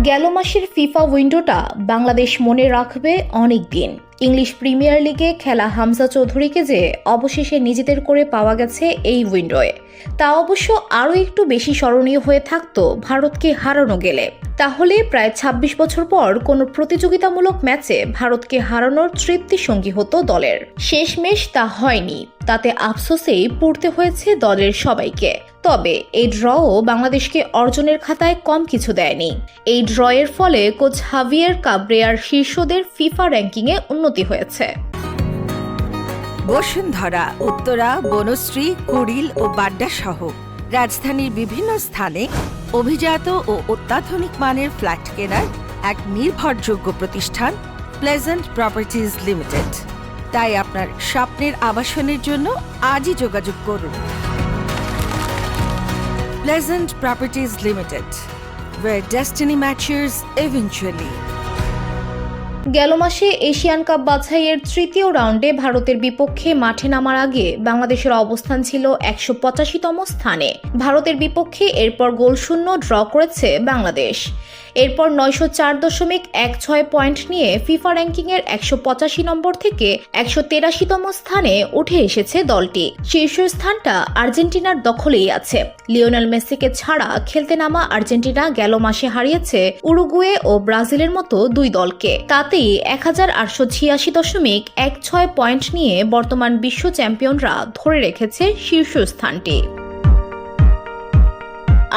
গেল মাসের ফিফা উইন্ডোটা বাংলাদেশ মনে রাখবে অনেক দিন। ইংলিশ প্রিমিয়ার লিগে খেলা হামজা চৌধুরীকে যে অবশেষে নিজেদের করে পাওয়া গেছে এই উইন্ডোয়ে, তা অবশ্য আরও একটু বেশি স্মরণীয় হয়ে থাকতো ভারতকে হারানো গেলে। তাহলে প্রায় ২৬ বছর পর কোনো প্রতিযোগিতামূলক ম্যাচে ভারতকে হারানোর তৃপ্তি সঙ্গী হতো দলের। শেষমেশ তা হয়নি, তাতে আফসোসেই পড়তে হয়েছে দলের সবাইকে। তবে এই ড্রও বাংলাদেশকে অর্জনের খাতায় কম কিছু দেয়নি। এই ড্রয়ের ফলে কোচ হাভিয়ের কাবরেরার শীর্ষদের ফিফা র্যাঙ্কিংয়ে উন্নতি হয়েছে। বসুন্ধরা, উত্তরা, বনশ্রী, কুড়িল ও বাড্ডা সহ রাজধানীর বিভিন্ন স্থানে অভিজাত ও অত্যাধুনিক মানের ফ্ল্যাট কেনার এক নির্ভরযোগ্য প্রতিষ্ঠান প্লেজেন্ট প্রপার্টিজ লিমিটেড। তাই আপনার স্বপ্নের আবাসনের জন্য আজই যোগাযোগ করুন। Pleasant Properties Limited, where destiny matches eventually. গেল মাসে এশিয়ান কাপ বাছাইয়ের তৃতীয় রাউন্ডে ভারতের বিপক্ষে মাঠে নামার আগে বাংলাদেশের অবস্থান ছিল ১৮৫তম স্থানে। ভারতের বিপক্ষে এরপর গোলশূন্য ড্র করেছে বাংলাদেশ। এরপর ৯০৪.১৬ পয়েন্ট নিয়ে ফিফা র্যাঙ্কিংয়ের ১৮৫ নম্বর থেকে ১৮৩তম স্থানে উঠে এসেছে দলটি। শীর্ষস্থানটা আর্জেন্টিনার দখলেই আছে। লিওনেল মেসিকে ছাড়া খেলতে নামা আর্জেন্টিনা গেল মাসে হারিয়েছে উরুগুয়ে ও ব্রাজিলের মতো দুই দলকে। তাতেই ১৮৮৬.১৬ পয়েন্ট নিয়ে বর্তমান বিশ্ব চ্যাম্পিয়নরা ধরে রেখেছে শীর্ষস্থানটি।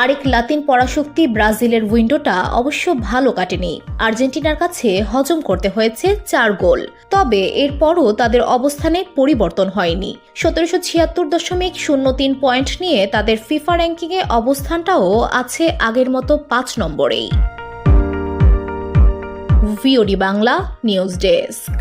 আরেক লাতিন পরাশক্তি ব্রাজিলের উইন্ডোটা অবশ্য ভালো কাটেনি। আর্জেন্টিনার কাছে হজম করতে হয়েছে ৪ গোল। তবে এরপরও তাদের অবস্থানে পরিবর্তন হয়নি। ১৭৭৬.০৩ পয়েন্ট নিয়ে তাদের ফিফা র্যাঙ্কিংয়ে অবস্থানটাও আছে আগের মতো ৫ নম্বরেই। VOD Bangla news desk.